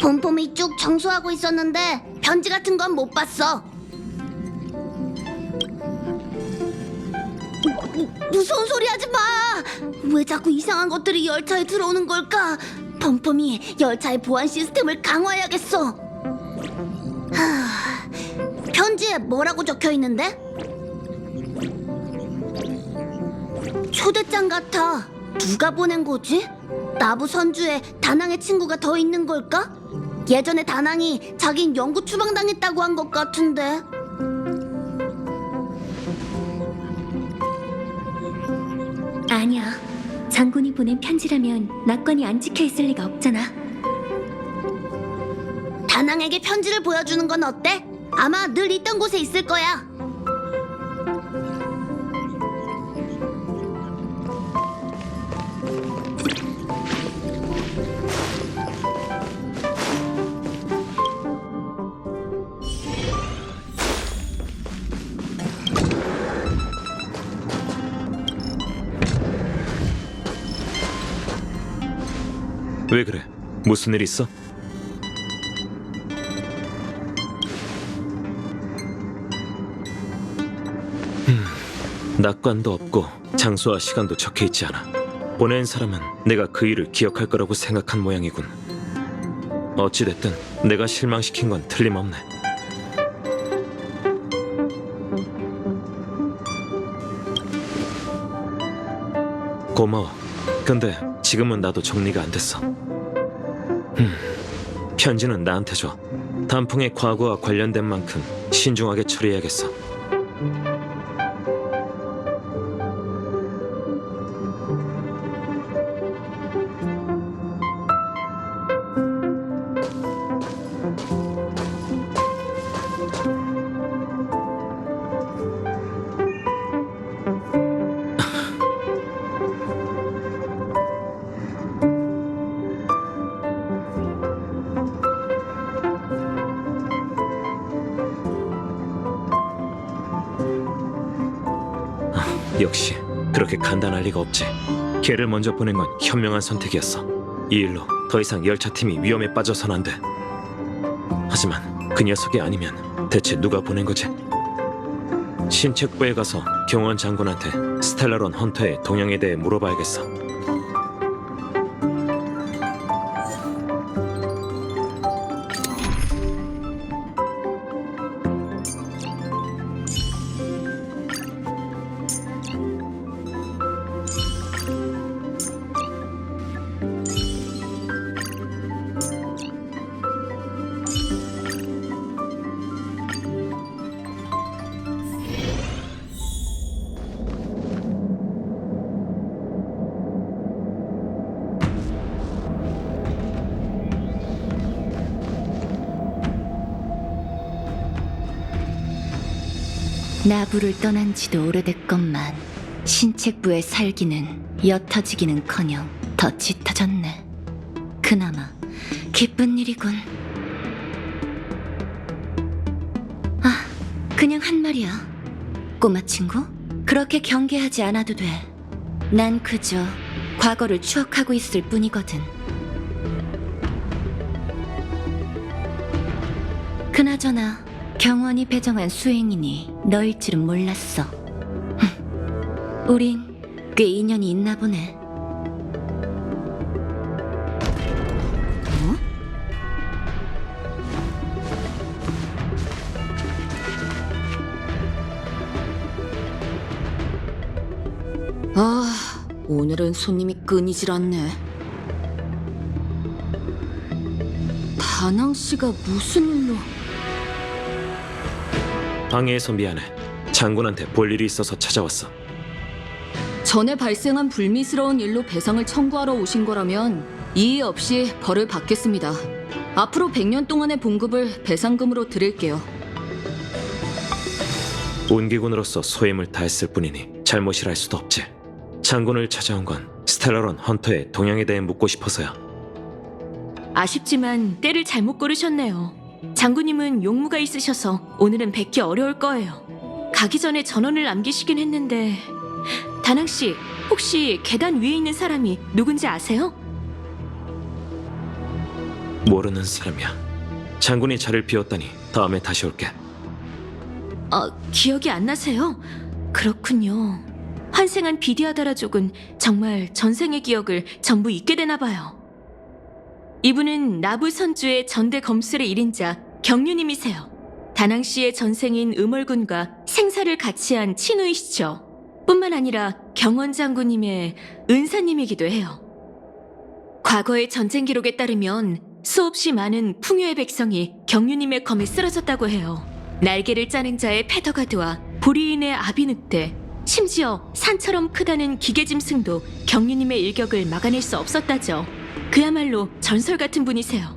폼폼이 쭉 청소하고 있었는데 편지 같은 건 못 봤어. 무서운 소리 하지 마! 왜 자꾸 이상한 것들이 열차에 들어오는 걸까? 펌펌이 열차의 보안 시스템을 강화해야겠어. 편지에 뭐라고 적혀 있는데? 초대장 같아. 누가 보낸 거지? 나부 선주에 다낭의 친구가 더 있는 걸까? 예전에 다낭이 자긴 영구 추방당했다고 한 것 같은데. 아니야. 장군이 보낸 편지라면 낙관이 안 찍혀 있을 리가 없잖아. 다낭에게 편지를 보여주는 건 어때? 아마 늘 있던 곳에 있을 거야. 왜 그래? 무슨 일 있어? 낙관도 없고 장소와 시간도 적혀 있지 않아. 보낸 사람은 내가 그 일을 기억할 거라고 생각한 모양이군. 어찌됐든 내가 실망시킨 건 틀림없네. 고마워. 근데 지금은 나도 정리가 안 됐어. 편지는 나한테 줘. 단풍의 과거와 관련된 만큼 신중하게 처리해야겠어. 역시 그렇게 간단할 리가 없지. 걔를 먼저 보낸 건 현명한 선택이었어. 이 일로 더 이상 열차팀이 위험에 빠져선 안 돼. 하지만 그 녀석이 아니면 대체 누가 보낸 거지? 신책부에 가서 경원 장군한테 스텔라론 헌터의 동향에 대해 물어봐야겠어. 나부를 떠난 지도 오래됐건만 신책부의 살기는 옅어지기는커녕 더 짙어졌네. 그나마 기쁜 일이군. 아, 그냥 한 말이야. 꼬마 친구, 그렇게 경계하지 않아도 돼. 난 그저 과거를 추억하고 있을 뿐이거든. 그나저나 경원이 배정한 수행인이 너일 줄은 몰랐어. 우린 꽤 인연이 있나 보네. 아, 오늘은 손님이 끊이질 않네. 다낭 씨가 무슨 일로... 방해해서 미안해. 장군한테 볼 일이 있어서 찾아왔어. 전에 발생한 불미스러운 일로 배상을 청구하러 오신 거라면 이의 없이 벌을 받겠습니다. 앞으로 100년 동안의 봉급을 배상금으로 드릴게요. 운기군으로서 소임을 다했을 뿐이니 잘못이라 할 수도 없지. 장군을 찾아온 건 스텔라론 헌터의 동향에 대해 묻고 싶어서야. 아쉽지만 때를 잘못 고르셨네요. 장군님은 용무가 있으셔서 오늘은 뵙기 어려울 거예요. 가기 전에 전원을 남기시긴 했는데 다낭씨, 혹시 계단 위에 있는 사람이 누군지 아세요? 모르는 사람이야. 장군이 자리를 비웠다니 다음에 다시 올게. 기억이 안 나세요? 그렇군요. 환생한 비디아다라족은 정말 전생의 기억을 전부 잊게 되나 봐요. 이분은 나부 선주의 전대 검술의 1인자 경륜님이세요. 다낭 씨의 전생인 음월군과 생사를 같이 한 친우이시죠. 뿐만 아니라 경원 장군님의 은사님이기도 해요. 과거의 전쟁 기록에 따르면 수없이 많은 풍요의 백성이 경륜님의 검에 쓰러졌다고 해요. 날개를 짜는 자의 페더가드와 보리인의 아비늑대, 심지어 산처럼 크다는 기계짐승도 경륜님의 일격을 막아낼 수 없었다죠. 그야말로 전설 같은 분이세요.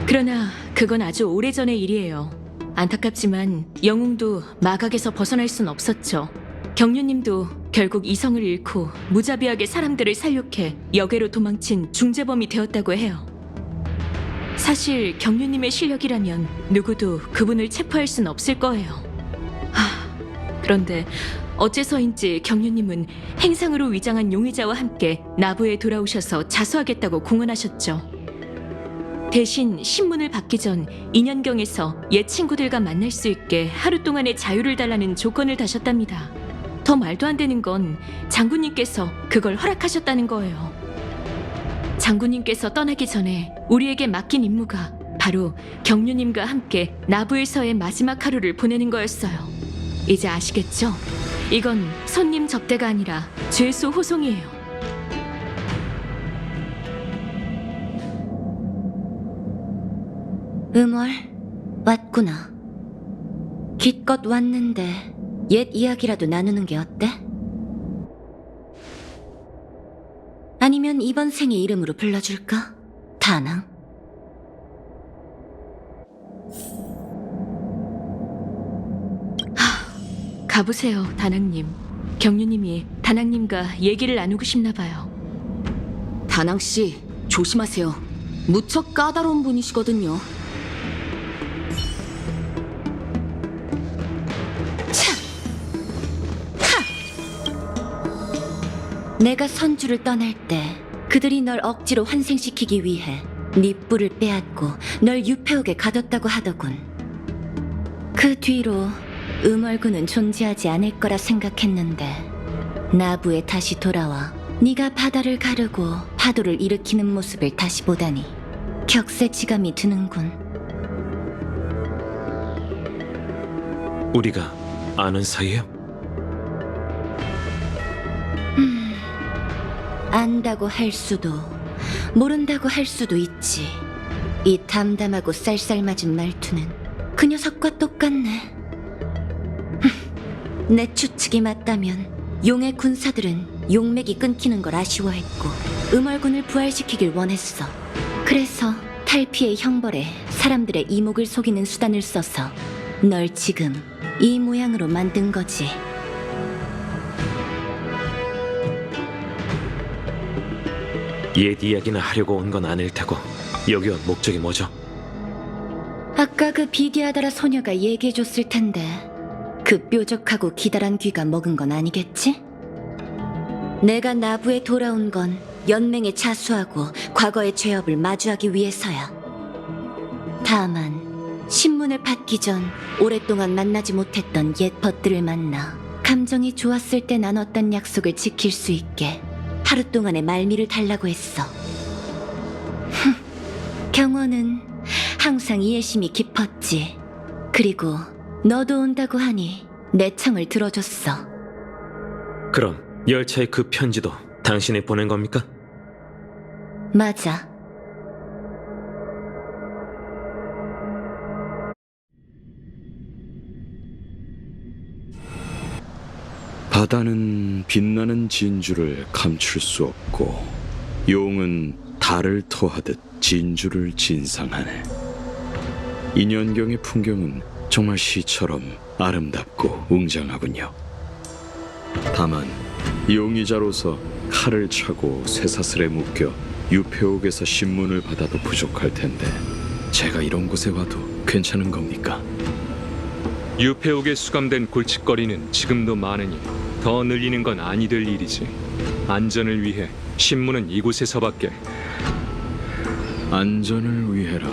그러나 그건 아주 오래전의 일이에요. 안타깝지만 영웅도 마각에서 벗어날 순 없었죠. 경륜님도 결국 이성을 잃고 무자비하게 사람들을 살육해 역외로 도망친 중재범이 되었다고 해요. 사실 경륜님의 실력이라면 누구도 그분을 체포할 순 없을 거예요. 그런데 어째서인지 경륜님은 행상으로 위장한 용의자와 함께 나부에 돌아오셔서 자수하겠다고 공언하셨죠. 대신 신문을 받기 전 인연경에서 옛 친구들과 만날 수 있게 하루 동안의 자유를 달라는 조건을 다셨답니다. 더 말도 안 되는 건 장군님께서 그걸 허락하셨다는 거예요. 장군님께서 떠나기 전에 우리에게 맡긴 임무가 바로 경륜님과 함께 나부에서의 마지막 하루를 보내는 거였어요. 이제 아시겠죠? 이건 손님 접대가 아니라 죄수 호송이에요. 음월, 왔구나. 기껏 왔는데 옛 이야기라도 나누는 게 어때? 아니면 이번 생의 이름으로 불러줄까? 다낭? 가보세요, 다낭님. 경륜님이 다낭님과 얘기를 나누고 싶나 봐요. 다낭 씨, 조심하세요. 무척 까다로운 분이시거든요. 내가 선주를 떠날 때 그들이 널 억지로 환생시키기 위해 네 뿔을 빼앗고 널 유폐옥에 가뒀다고 하더군. 그 뒤로 음월군은 존재하지 않을 거라 생각했는데 나부에 다시 돌아와 네가 바다를 가르고 파도를 일으키는 모습을 다시 보다니 격세지감이 드는군. 우리가 아는 사이예요? 안다고 할 수도 모른다고 할 수도 있지. 이 담담하고 쌀쌀맞은 말투는 그 녀석과 똑같네. 내 추측이 맞다면 용의 군사들은 용맥이 끊기는 걸 아쉬워했고 음월군을 부활시키길 원했어. 그래서 탈피의 형벌에 사람들의 이목을 속이는 수단을 써서 널 지금 이 모양으로 만든 거지. 옛 이야기나 하려고 온 건 아닐 테고 여기 온 목적이 뭐죠? 아까 그 비디아다라 소녀가 얘기해줬을 텐데 그 뾰족하고 기다란 귀가 먹은 건 아니겠지? 내가 나부에 돌아온 건 연맹에 자수하고 과거의 죄업을 마주하기 위해서야. 다만 신문을 받기 전 오랫동안 만나지 못했던 옛 벗들을 만나 감정이 좋았을 때 나눴던 약속을 지킬 수 있게 하루 동안의 말미를 달라고 했어. 경원은 항상 이해심이 깊었지. 그리고 너도 온다고 하니 내 청을 들어줬어. 그럼 열차의 그 편지도 당신이 보낸 겁니까? 맞아. 바다는 빛나는 진주를 감출 수 없고 용은 달을 토하듯 진주를 진상하네. 인연경의 풍경은 정말 시처럼 아름답고 웅장하군요. 다만 용의자로서 칼을 차고 쇠사슬에 묶여 유폐옥에서 신문을 받아도 부족할 텐데 제가 이런 곳에 와도 괜찮은 겁니까? 유폐옥에 수감된 골칫거리는 지금도 많으니 더 늘리는 건 아니 될 일이지. 안전을 위해 신문은 이곳에서밖에. 안전을 위해라.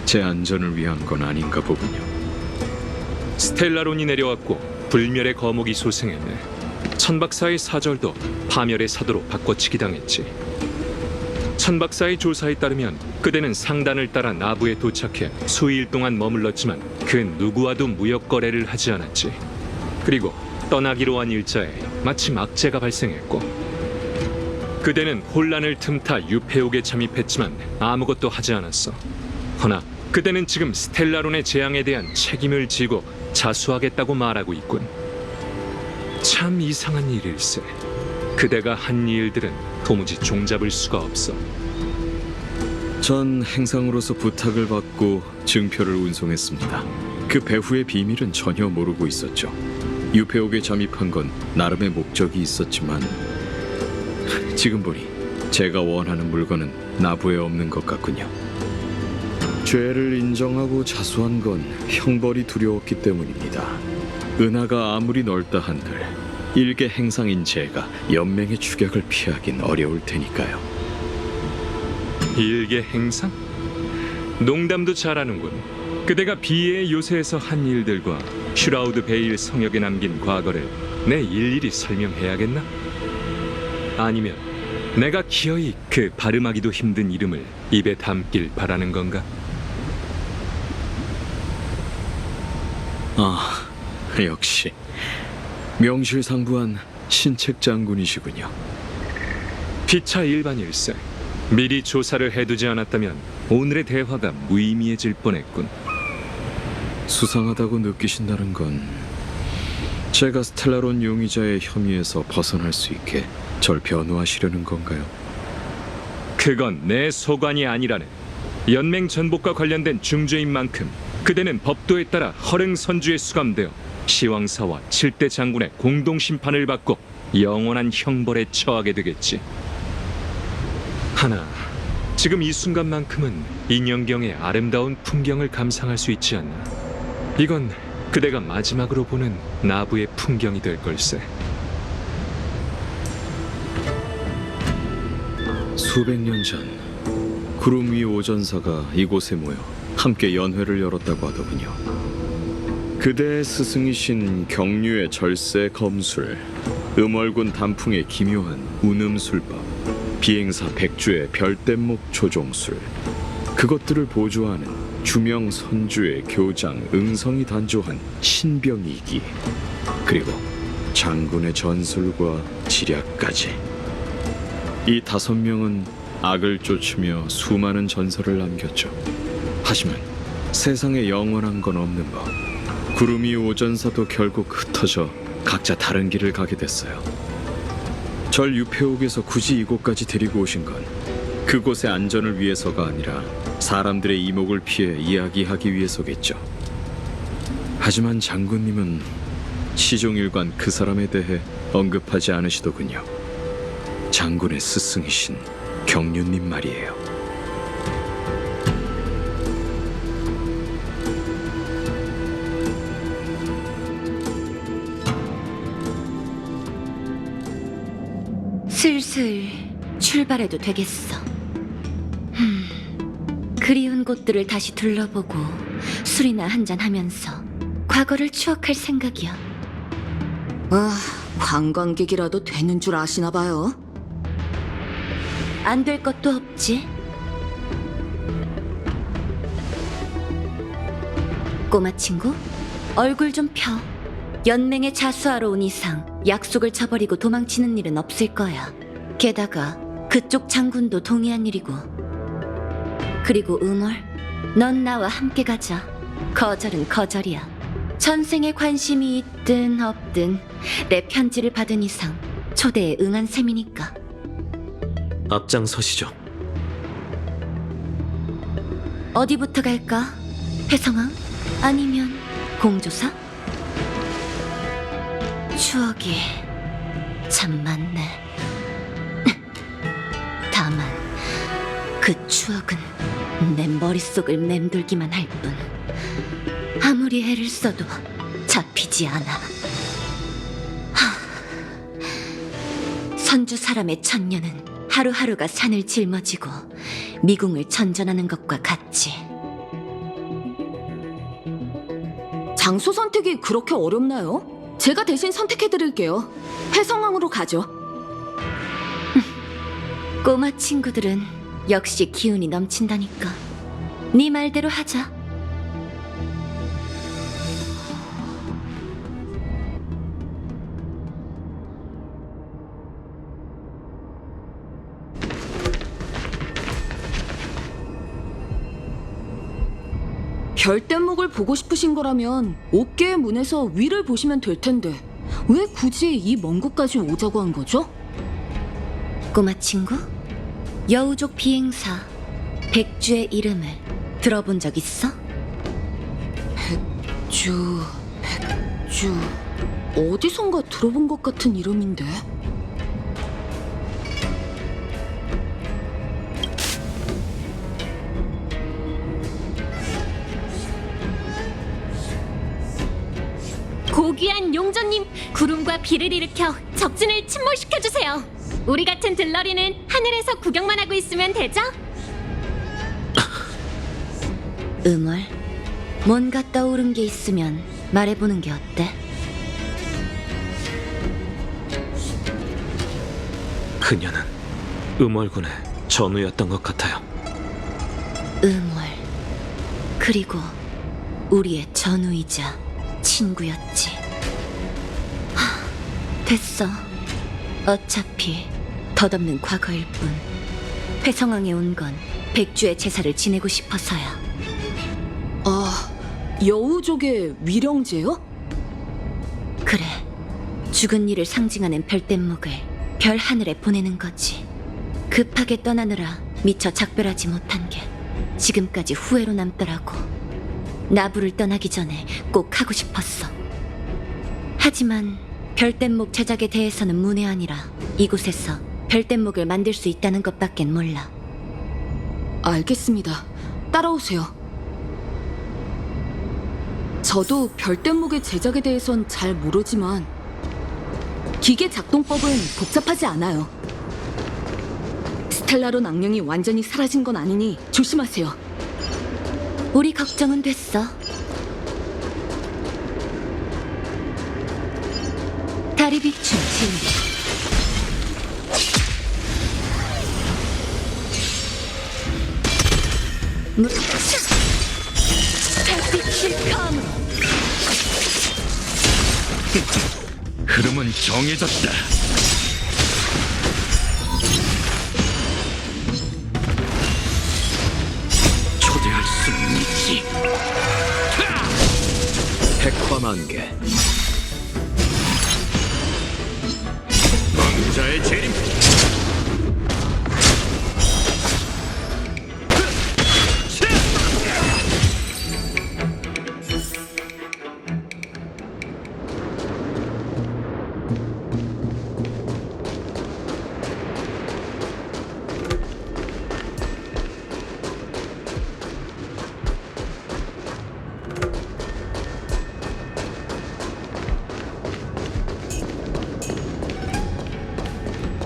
제 안전을 위한 건 아닌가 보군요. 스텔라론이 내려왔고 불멸의 거목이 소생했네. 천박사의 사절도 파멸의 사도로 바꿔치기 당했지. 천박사의 조사에 따르면 그대는 상단을 따라 나부에 도착해 수일 동안 머물렀지만 그 누구와도 무역 거래를 하지 않았지. 그리고 떠나기로 한 일자에 마침 악재가 발생했고 그대는 혼란을 틈타 유페옥에 잠입했지만 아무것도 하지 않았어. 허나 그대는 지금 스텔라론의 재앙에 대한 책임을 지고 자수하겠다고 말하고 있군. 참 이상한 일일세. 그대가 한 일들은 도무지 종잡을 수가 없어. 전 행상으로서 부탁을 받고 증표를 운송했습니다. 그 배후의 비밀은 전혀 모르고 있었죠. 유페옥에 잠입한 건 나름의 목적이 있었지만 지금 보니 제가 원하는 물건은 나부에 없는 것 같군요. 죄를 인정하고 자수한 건 형벌이 두려웠기 때문입니다. 은하가 아무리 넓다 한들 일개 행상인 제가 연맹의 추격을 피하긴 어려울 테니까요. 일개 행상? 농담도 잘하는군. 그대가 비의 요새에서 한 일들과 슈라우드 베일 성역에 남긴 과거를 내 일일이 설명해야겠나? 아니면 내가 기어이 그 발음하기도 힘든 이름을 입에 담길 바라는 건가? 아, 역시 명실상부한 신책 장군이시군요. 피차 일반일세. 미리 조사를 해두지 않았다면 오늘의 대화가 무의미해질 뻔했군. 수상하다고 느끼신다는 건 제가 스텔라론 용의자의 혐의에서 벗어날 수 있게 절 변호하시려는 건가요? 그건 내 소관이 아니라네. 연맹 전복과 관련된 중죄인 만큼 그대는 법도에 따라 허릉 선주에 수감되어 시왕사와 7대 장군의 공동 심판을 받고 영원한 형벌에 처하게 되겠지. 하나, 지금 이 순간만큼은 인연경의 아름다운 풍경을 감상할 수 있지 않나. 이건 그대가 마지막으로 보는 나부의 풍경이 될 걸세. 수백 년 전 구름 위 오전사가 이곳에 모여 함께 연회를 열었다고 하더군요. 그대의 스승이신 경류의 절세 검술, 음월군 단풍의 기묘한 운음술법, 비행사 백주의 별대목 조종술, 그것들을 보조하는 주명 선주의 교장 응성이 단조한 신병이기, 그리고 장군의 전술과 지략까지. 이 5명은 악을 쫓으며 수많은 전설을 남겼죠. 하지만 세상에 영원한 건 없는 법. 구름이 오전사도 결국 흩어져 각자 다른 길을 가게 됐어요. 절 유페옥에서 굳이 이곳까지 데리고 오신 건 그곳의 안전을 위해서가 아니라 사람들의 이목을 피해 이야기하기 위해서겠죠. 하지만 장군님은 시종일관 그 사람에 대해 언급하지 않으시더군요. 장군의 스승이신 경륜님 말이에요. 슬슬 출발해도 되겠어. 그리운 곳들을 다시 둘러보고 술이나 한잔하면서 과거를 추억할 생각이야. 관광객이라도 되는 줄 아시나 봐요. 안 될 것도 없지. 꼬마 친구, 얼굴 좀 펴. 연맹에 자수하러 온 이상 약속을 저버리고 도망치는 일은 없을 거야. 게다가 그쪽 장군도 동의한 일이고. 그리고 음월, 넌 나와 함께 가자. 거절은 거절이야. 전생에 관심이 있든 없든 내 편지를 받은 이상 초대에 응한 셈이니까. 앞장서시죠. 어디부터 갈까? 회성왕? 아니면 공조사? 추억이 참 많네. 다만 그 추억은 내 머릿속을 맴돌기만 할 뿐 아무리 애를 써도 잡히지 않아. 선주 사람의 천년은 하루하루가 산을 짊어지고 미궁을 전전하는 것과 같지. 장소 선택이 그렇게 어렵나요? 제가 대신 선택해드릴게요. 회성왕으로 가죠. 꼬마 친구들은 역시 기운이 넘친다니까. 네 말대로 하자. 별뗏목을 보고 싶으신 거라면 옥계의 문에서 위를 보시면 될 텐데 왜 굳이 이 먼 곳까지 오자고 한 거죠? 꼬마 친구, 여우족 비행사 백주의 이름을 들어본 적 있어? 백주... 어디선가 들어본 것 같은 이름인데. 고귀한 용전님, 구름과 비를 일으켜 적진을 침몰시켜주세요. 우리 같은 들러리는 하늘에서 구경만 하고 있으면 되죠? 음월, 뭔가 떠오른 게 있으면 말해보는 게 어때? 그녀는 음월군의 전우였던 것 같아요. 음월, 그리고 우리의 전우이자 친구였지. 됐어. 어차피 덧없는 과거일 뿐. 회성왕에 온 건 백주의 제사를 지내고 싶어서야. 아, 여우족의 위령제요? 그래, 죽은 이를 상징하는 별뗏목을 별 하늘에 보내는 거지. 급하게 떠나느라 미처 작별하지 못한 게 지금까지 후회로 남더라고. 나부를 떠나기 전에 꼭 하고 싶었어. 하지만 별뗏목 제작에 대해서는 문외한이라 이곳에서 별뗏목을 만들 수 있다는 것밖엔 몰라. 알겠습니다. 따라오세요. 저도 별뗏목의 제작에 대해선 잘 모르지만 기계 작동법은 복잡하지 않아요. 스텔라론 악령이 완전히 사라진 건 아니니 조심하세요. 우리 걱정은 됐어. 다리 비춤 진리. 달빛을 감으로. 흐름은 정해졌다. 초대할 수는 있지. 백화만개. 왕자의 재림.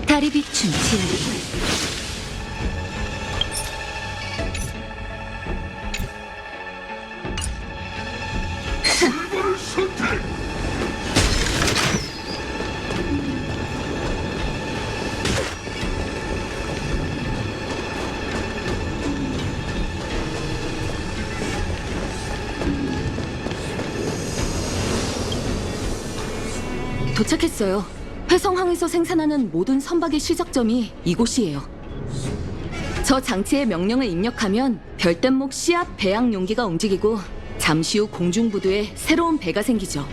다리 비춤 진리. 도착했어요. 회성항에서 생산하는 모든 선박의 시작점이 이곳이에요. 저 장치에 명령을 입력하면 별뗏목 씨앗 배양 용기가 움직이고 잠시 후 공중부두에 새로운 배가 생기죠.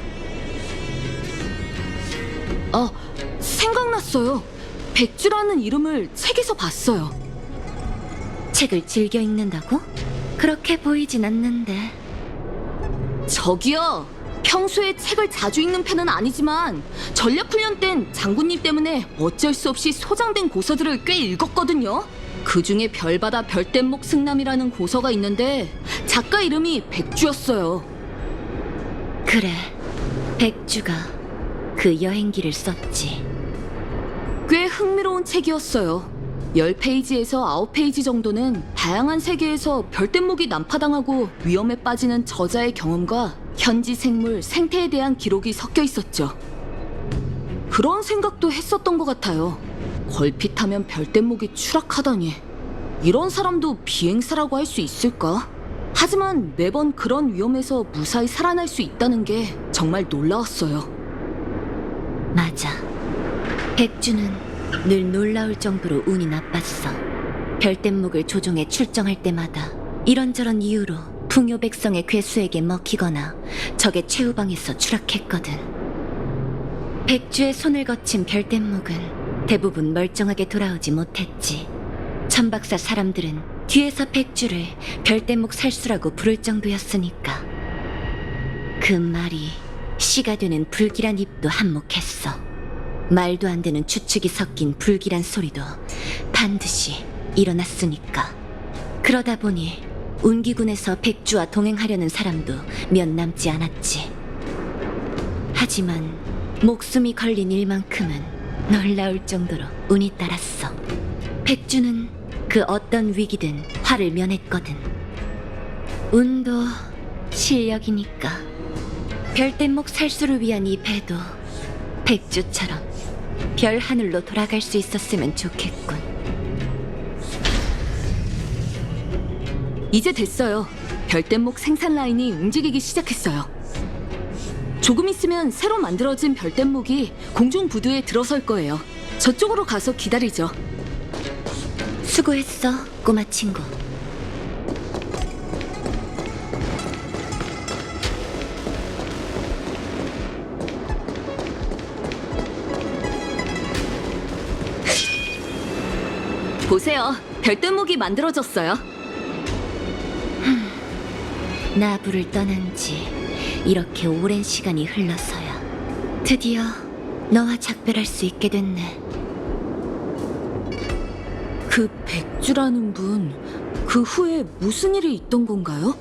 생각났어요. 백주라는 이름을 책에서 봤어요. 책을 즐겨 읽는다고? 그렇게 보이진 않는데. 저기요. 평소에 책을 자주 읽는 편은 아니지만 전략훈련 땐 장군님 때문에 어쩔 수 없이 소장된 고서들을 꽤 읽었거든요. 그중에 별바다 별뗏목 승남이라는 고서가 있는데 작가 이름이 백주였어요. 그래, 백주가 그 여행기를 썼지. 꽤 흥미로운 책이었어요. 10페이지에서 9페이지 정도는 다양한 세계에서 별뗏목이 난파당하고 위험에 빠지는 저자의 경험과 현지 생물, 생태에 대한 기록이 섞여 있었죠. 그런 생각도 했었던 것 같아요. 걸핏하면 별뗏목이 추락하다니. 이런 사람도 비행사라고 할 수 있을까? 하지만 매번 그런 위험에서 무사히 살아날 수 있다는 게 정말 놀라웠어요. 맞아. 백주는 늘 놀라울 정도로 운이 나빴어. 별뗏목을 조종해 출정할 때마다 이런저런 이유로 풍요 백성의 괴수에게 먹히거나 적의 최후방에서 추락했거든. 백주의 손을 거친 별뗏목은 대부분 멀쩡하게 돌아오지 못했지. 천박사 사람들은 뒤에서 백주를 별뗏목 살수라고 부를 정도였으니까. 그 말이 씨가 되는 불길한 입도 한몫했어. 말도 안 되는 추측이 섞인 불길한 소리도 반드시 일어났으니까. 그러다 보니 운기군에서 백주와 동행하려는 사람도 몇 남지 않았지. 하지만 목숨이 걸린 일만큼은 놀라울 정도로 운이 따랐어. 백주는 그 어떤 위기든 화를 면했거든. 운도 실력이니까. 별뗏목 살수를 위한 이 배도 백주처럼 별 하늘로 돌아갈 수 있었으면 좋겠군. 이제 됐어요. 별뗏목 생산 라인이 움직이기 시작했어요. 조금 있으면 새로 만들어진 별뗏목이 공중 부두에 들어설 거예요. 저쪽으로 가서 기다리죠. 수고했어, 꼬마 친구. 보세요. 별뗏목이 만들어졌어요. 나부를 떠난 지 이렇게 오랜 시간이 흘러서야 드디어 너와 작별할 수 있게 됐네. 그 백주라는 분, 그 후에 무슨 일이 있던 건가요?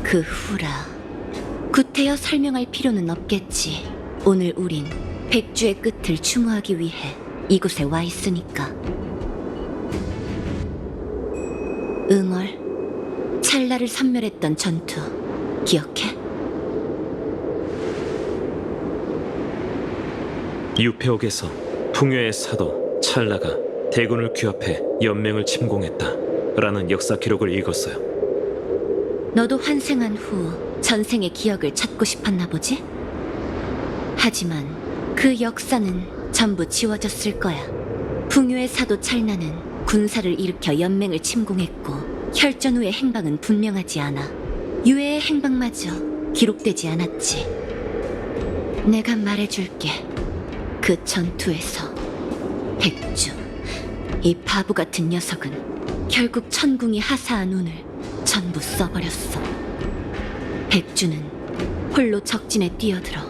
그 후라. 구태여 설명할 필요는 없겠지. 오늘 우린 백주의 끝을 추모하기 위해 이곳에 와 있으니까. 응월, 찰나를 섬멸했던 전투 기억해? 유폐옥에서 풍요의 사도 찰나가 대군을 규합해 연맹을 침공했다라는 역사 기록을 읽었어요. 너도 환생한 후 전생의 기억을 찾고 싶었나 보지? 하지만 그 역사는 전부 지워졌을 거야. 풍요의 사도 찰나는 군사를 일으켜 연맹을 침공했고 혈전 후의 행방은 분명하지 않아. 유해의 행방마저 기록되지 않았지. 내가 말해줄게. 그 전투에서 백주, 이 바보 같은 녀석은 결국 천궁이 하사한 운을 전부 써버렸어. 백주는 홀로 적진에 뛰어들어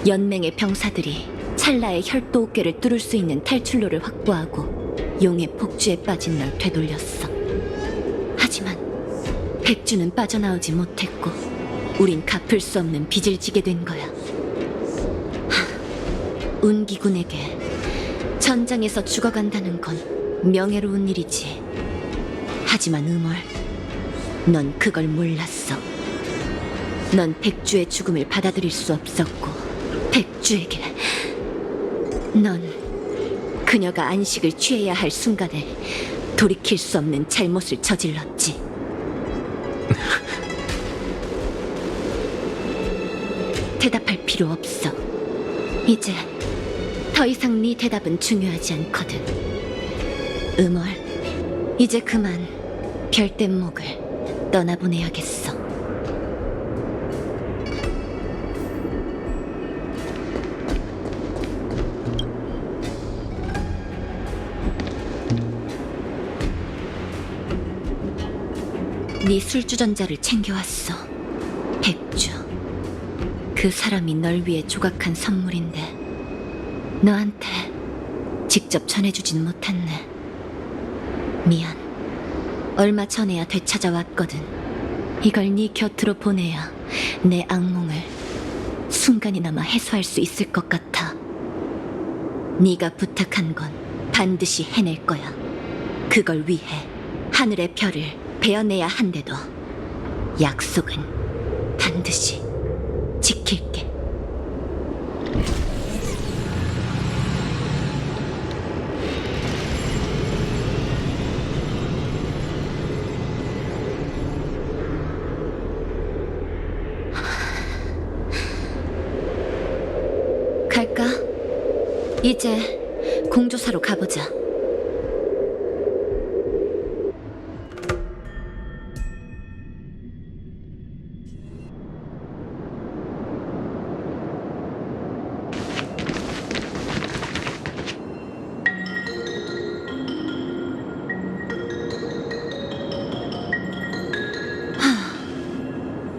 연맹의 병사들이 찰나의 혈도 어깨를 뚫을 수 있는 탈출로를 확보하고 용의 폭주에 빠진 널 되돌렸어. 하지만 백주는 빠져나오지 못했고 우린 갚을 수 없는 빚을 지게 된 거야. 운기군에게 전장에서 죽어간다는 건 명예로운 일이지. 하지만 음월, 넌 그걸 몰랐어. 넌 백주의 죽음을 받아들일 수 없었고 백주에게 넌 그녀가 안식을 취해야 할 순간에 돌이킬 수 없는 잘못을 저질렀지. 대답할 필요 없어. 이제 더 이상 네 대답은 중요하지 않거든. 음월, 이제 그만 별뗏목을 떠나보내야겠어. 네 술주전자를 챙겨왔어, 백주. 그 사람이 널 위해 조각한 선물인데 너한테 직접 전해주진 못했네. 미안. 얼마 전에야 되찾아왔거든. 이걸 네 곁으로 보내야 내 악몽을 순간이나마 해소할 수 있을 것 같아. 네가 부탁한 건 반드시 해낼 거야. 그걸 위해 하늘의 별을 베어내야 한데도 약속은 반드시 지킬게. 갈까? 이제 공조사로 가보자.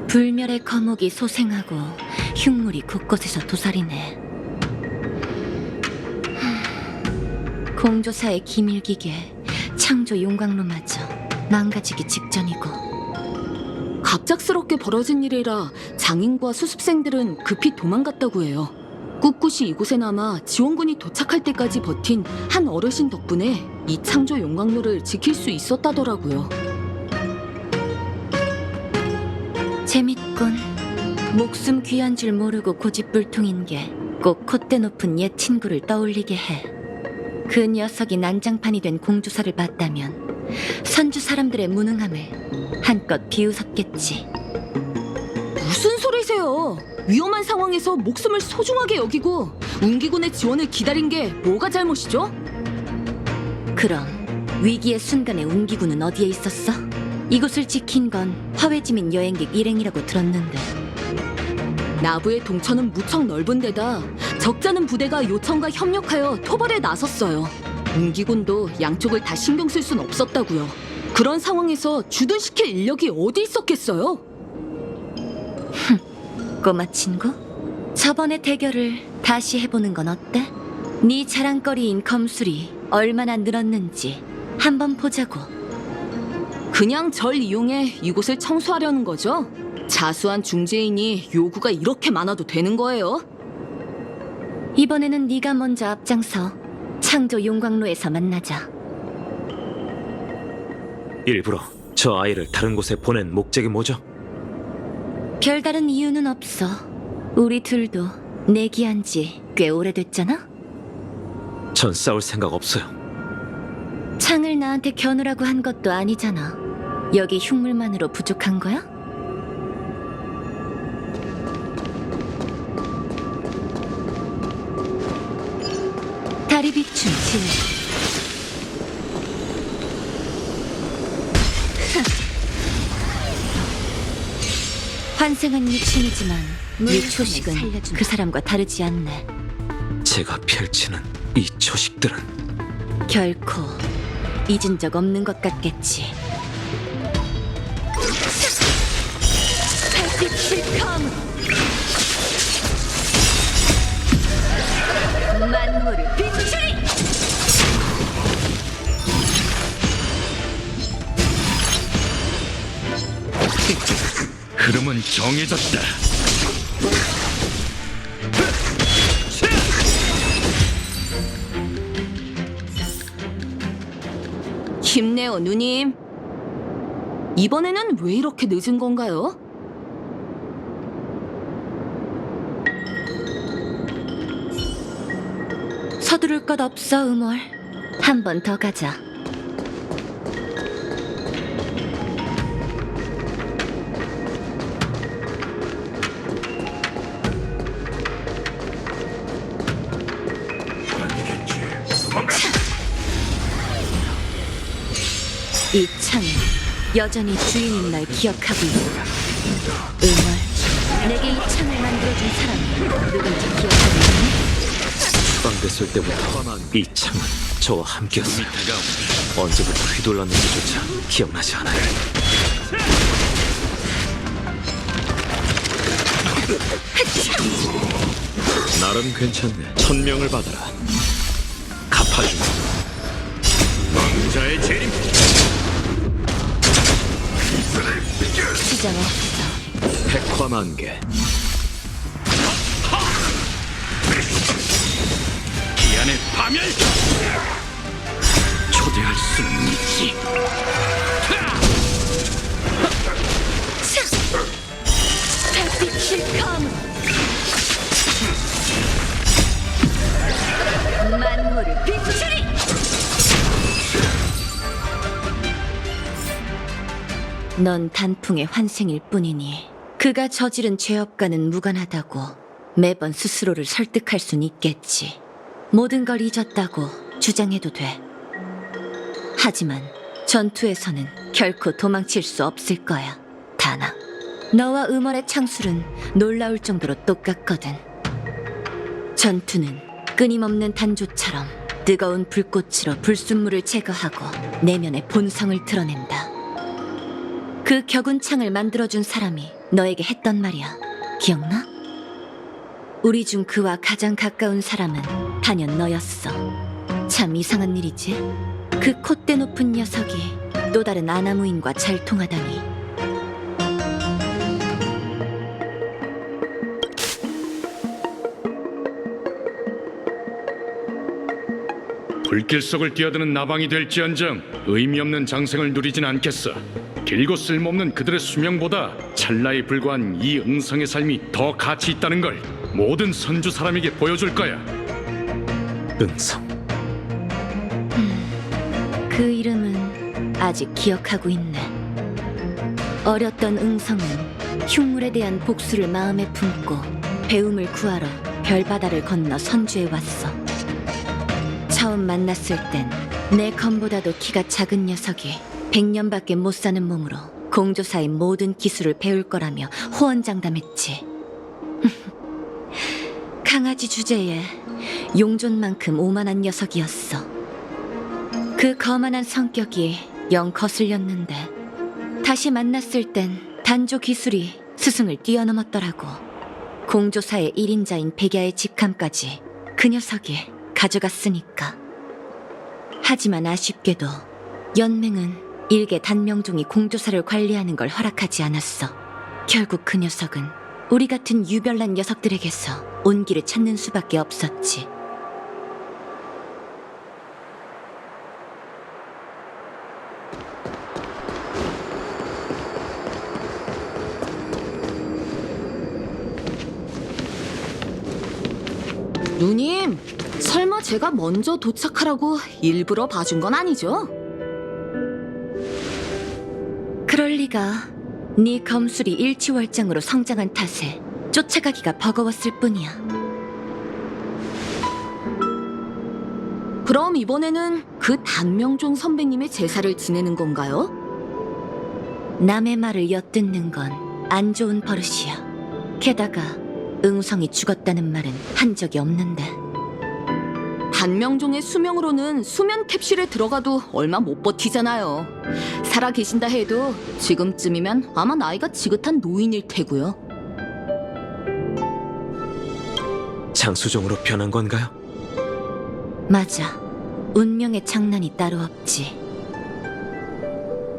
불멸의 거목이 소생하고 흉물이 곳곳에서 도사리네. 공조사의 기밀기계, 창조 용광로마저 망가지기 직전이고. 갑작스럽게 벌어진 일이라 장인과 수습생들은 급히 도망갔다고 해요. 꿋꿋이 이곳에 남아 지원군이 도착할 때까지 버틴 한 어르신 덕분에 이 창조 용광로를 지킬 수 있었다더라고요. 재밌군. 목숨 귀한 줄 모르고 고집불통인 게 꼭 콧대 높은 옛 친구를 떠올리게 해. 그 녀석이 난장판이 된 공주사를 봤다면 선주 사람들의 무능함을 한껏 비웃었겠지. 무슨 소리세요? 위험한 상황에서 목숨을 소중하게 여기고 운기군의 지원을 기다린 게 뭐가 잘못이죠? 그럼 위기의 순간에 운기군은 어디에 있었어? 이곳을 지킨 건 화웨지민 여행객 일행이라고 들었는데. 나부의 동천은 무척 넓은 데다 적잖은 부대가 요청과 협력하여 토벌에 나섰어요. 운기군도 양쪽을 다 신경 쓸 순 없었다고요. 그런 상황에서 주둔시킬 인력이 어디 있었겠어요? 꼬마 친구, 저번의 대결을 다시 해보는 건 어때? 네 자랑거리인 검술이 얼마나 늘었는지 한번 보자고. 그냥 절 이용해 이곳을 청소하려는 거죠? 자수한 중재인이 요구가 이렇게 많아도 되는 거예요? 이번에는 네가 먼저 앞장서 창조 용광로에서 만나자. 일부러 저 아이를 다른 곳에 보낸 목적이 뭐죠? 별다른 이유는 없어. 우리 둘도 내기한 지 꽤 오래됐잖아? 전 싸울 생각 없어요. 창을 나한테 겨누라고 한 것도 아니잖아. 여기 흉물만으로 부족한 거야? 다리 비춤 질. 환생한 육신이지만 이 초식은 그 사람과 다르지 않네. 제가 펼치는 이 초식들은 결코 잊은 적 없는 것 같겠지. 달빛을 검 만물을 비추리. 흐름은 정해졌다. 힘내요, 누님. 이번에는 왜 이렇게 늦은 건가요? 서두를 것 없어, 음월. 한 번 더 가자. 이 창은 여전히 주인인 날 기억하고 있어. 음월, 내게 이 창을 만들어준 사람이 누군지 기억하고 있니? 추방됐을 때부터 이 창은 저와 함께였어요. 언제부터 휘둘렀는지조차 기억나지 않아요. 나름 괜찮네. 천명을 받아라. 갚아주마. 왕자의 재림. 시장 없어. 백화만개. 기안의 파멸. 초대할 수는 있지. 빛을 검 만물을 비추리. 넌 단풍의 환생일 뿐이니 그가 저지른 죄업과는 무관하다고 매번 스스로를 설득할 순 있겠지. 모든 걸 잊었다고 주장해도 돼. 하지만 전투에서는 결코 도망칠 수 없을 거야, 다나. 너와 음월의 창술은 놀라울 정도로 똑같거든. 전투는 끊임없는 단조처럼 뜨거운 불꽃으로 불순물을 제거하고 내면의 본성을 드러낸다. 그 격운 창을 만들어준 사람이 너에게 했던 말이야. 기억나? 우리 중 그와 가장 가까운 사람은 단연 너였어. 참 이상한 일이지. 그 콧대 높은 녀석이 또 다른 아나무인과 잘 통하다니. 불길 속을 뛰어드는 나방이 될지언정 의미 없는 장생을 누리진 않겠어. 길고 쓸모없는 그들의 수명보다 찰나에 불과한 이 응성의 삶이 더 가치 있다는 걸 모든 선주 사람에게 보여줄 거야. 응성. 그 이름은 아직 기억하고 있네. 어렸던 응성은 흉물에 대한 복수를 마음에 품고 배움을 구하러 별바다를 건너 선주에 왔어. 처음 만났을 땐 내 검보다도 키가 작은 녀석이 100년밖에 못 사는 몸으로 공조사의 모든 기술을 배울 거라며 호언장담했지. 강아지 주제에 용존만큼 오만한 녀석이었어. 그 거만한 성격이 영 거슬렸는데 다시 만났을 땐 단조 기술이 스승을 뛰어넘었더라고. 공조사의 1인자인 백야의 직함까지 그 녀석이 가져갔으니까. 하지만 아쉽게도 연맹은 일개 단명종이 공조사를 관리하는 걸 허락하지 않았어. 결국 그 녀석은 우리 같은 유별난 녀석들에게서 온기를 찾는 수밖에 없었지. 누님, 설마 제가 먼저 도착하라고 일부러 봐준 건 아니죠? 그럴 리가. 네 검술이 일취월장으로 성장한 탓에 쫓아가기가 버거웠을 뿐이야. 그럼 이번에는 그 단명종 선배님의 제사를 지내는 건가요? 남의 말을 엿듣는 건 안 좋은 버릇이야. 게다가 응성이 죽었다는 말은 한 적이 없는데. 단명종의 수명으로는 수면 캡슐에 들어가도 얼마 못 버티잖아요. 살아 계신다 해도 지금쯤이면 아마 나이가 지긋한 노인일 테고요. 장수종으로 변한 건가요? 맞아. 운명의 장난이 따로 없지.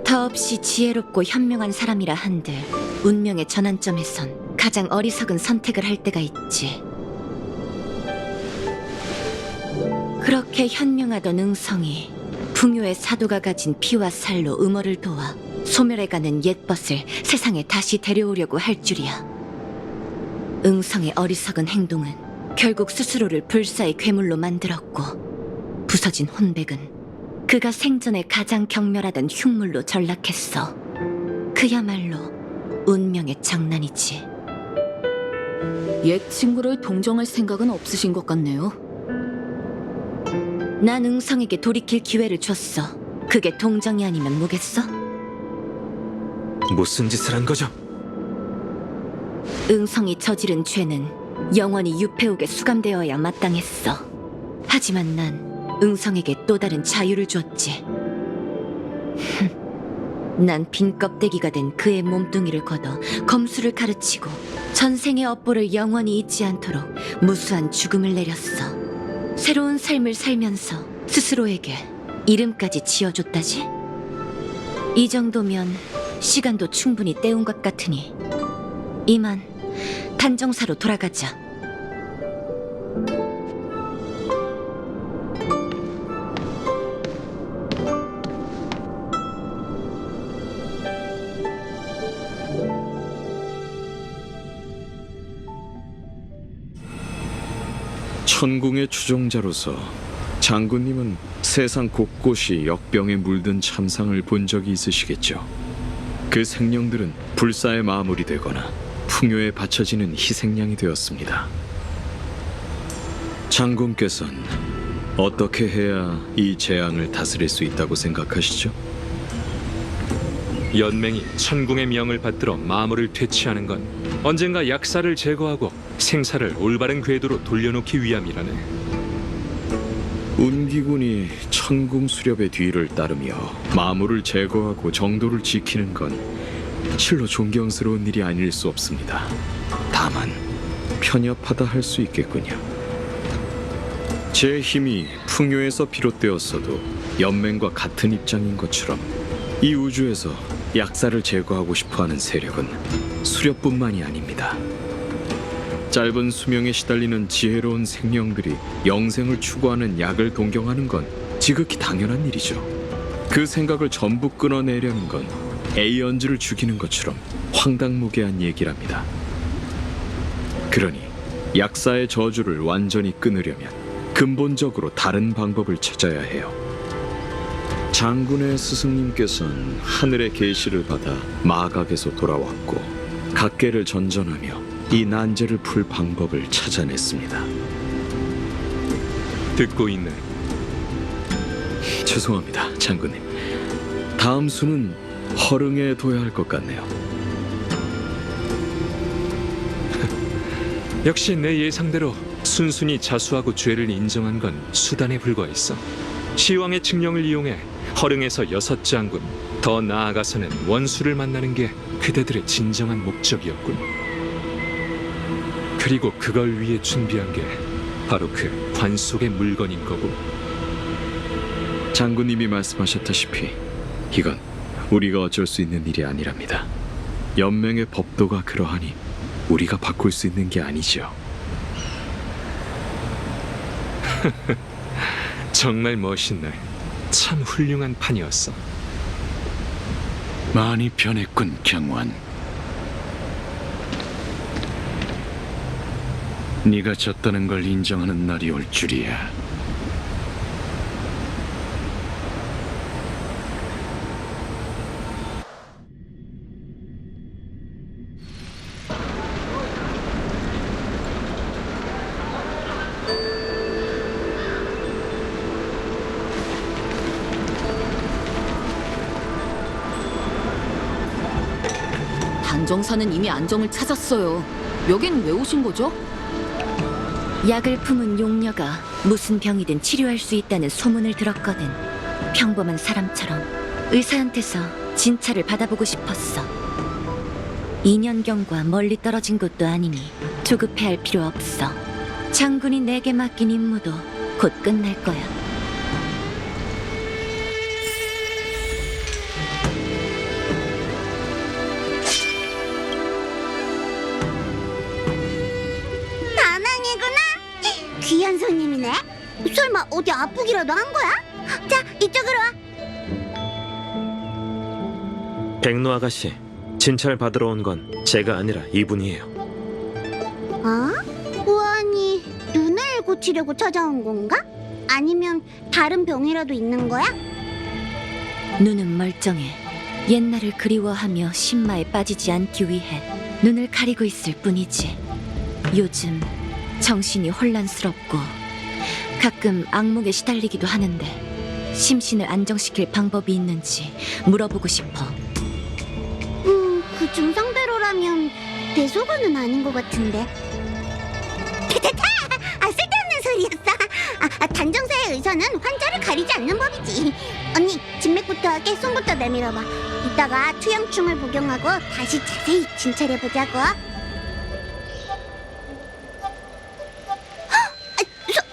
더없이 지혜롭고 현명한 사람이라 한들 운명의 전환점에선 가장 어리석은 선택을 할 때가 있지. 그렇게 현명하던 응성이 풍요의 사도가 가진 피와 살로 음어를 도와 소멸해가는 옛벗을 세상에 다시 데려오려고 할 줄이야. 응성의 어리석은 행동은 결국 스스로를 불사의 괴물로 만들었고, 부서진 혼백은 그가 생전에 가장 경멸하던 흉물로 전락했어. 그야말로 운명의 장난이지. 옛 친구를 동정할 생각은 없으신 것 같네요. 난 응성에게 돌이킬 기회를 줬어. 그게 동정이 아니면 뭐겠어? 무슨 짓을 한 거죠? 응성이 저지른 죄는 영원히 유폐옥에 수감되어야 마땅했어. 하지만 난 응성에게 또 다른 자유를 줬지. 난 빈 껍데기가 된 그의 몸뚱이를 걷어 검술을 가르치고 전생의 업보를 영원히 잊지 않도록 무수한 죽음을 내렸어. 새로운 삶을 살면서 스스로에게 이름까지 지어줬다지? 이 정도면 시간도 충분히 때운 것 같으니 이만 단정사로 돌아가자. 천궁의 추종자로서 장군님은 세상 곳곳이 역병에 물든 참상을 본 적이 있으시겠죠. 그 생명들은 불사의 마무리 되거나 풍요에 바쳐지는 희생양이 되었습니다. 장군께서는 어떻게 해야 이 재앙을 다스릴 수 있다고 생각하시죠? 연맹이 천궁의 명을 받들어 마물을 퇴치하는 건 언젠가 약사를 제거하고 생사를 올바른 궤도로 돌려놓기 위함이라네. 운기군이 천궁 수렵의 뒤를 따르며 마물을 제거하고 정도를 지키는 건 실로 존경스러운 일이 아닐 수 없습니다. 다만 편협하다 할 수 있겠군요. 제 힘이 풍요에서 비롯되었어도 연맹과 같은 입장인 것처럼 이 우주에서 약사를 제거하고 싶어하는 세력은 수렵뿐만이 아닙니다. 짧은 수명에 시달리는 지혜로운 생명들이 영생을 추구하는 약을 동경하는 건 지극히 당연한 일이죠. 그 생각을 전부 끊어내려는 건 에이언즈를 죽이는 것처럼 황당무계한 얘기랍니다. 그러니 약사의 저주를 완전히 끊으려면 근본적으로 다른 방법을 찾아야 해요. 장군의 스승님께서는 하늘의 계시를 받아 마각에서 돌아왔고 각계를 전전하며 이 난제를 풀 방법을 찾아냈습니다. 듣고 있네. 죄송합니다, 장군님. 다음 수는 허릉에 둬야 할 것 같네요. 역시 내 예상대로 순순히 자수하고 죄를 인정한 건 수단에 불과했어. 시왕의 칙령을 이용해 허릉에서 6장군, 더 나아가서는 원수를 만나는 게 그대들의 진정한 목적이었군. 그리고 그걸 위해 준비한 게 바로 그 관 속의 물건인 거고. 장군님이 말씀하셨다시피 이건 우리가 어쩔 수 있는 일이 아니랍니다. 연맹의 법도가 그러하니 우리가 바꿀 수 있는 게 아니죠. 정말 멋있네. 참 훌륭한 판이었어. 많이 변했군, 경환. 네가 졌다는 걸 인정하는 날이 올 줄이야. 단정사는 이미 안정을 찾았어요. 여긴 왜 오신 거죠? 약을 품은 용녀가 무슨 병이든 치료할 수 있다는 소문을 들었거든. 평범한 사람처럼 의사한테서 진찰을 받아보고 싶었어. 2년경과 멀리 떨어진 곳도 아니니 조급해할 필요 없어. 장군이 내게 맡긴 임무도 곧 끝날 거야. 다낭이구나. 귀한 손님이네. 설마 어디 아프기라도 한 거야? 자, 이쪽으로 와. 백로 아가씨, 진찰 받으러 온 건 제가 아니라 이분이에요. 어? 우환이 눈을 고치려고 찾아온 건가? 아니면 다른 병이라도 있는 거야? 눈은 멀쩡해. 옛날을 그리워하며 신마에 빠지지 않기 위해 눈을 가리고 있을 뿐이지. 요즘 정신이 혼란스럽고 가끔 악몽에 시달리기도 하는데 심신을 안정시킬 방법이 있는지 물어보고 싶어. 그 증상대로라면 대소변은 아닌 것 같은데. 타타타! 쓸데없는 소리였어. 단정사의 의사는 환자를 가리지 않는 법이지. 언니, 진맥부터 하게 손부터 내밀어봐. 이따가 투영충을 복용하고 다시 자세히 진찰해보자고.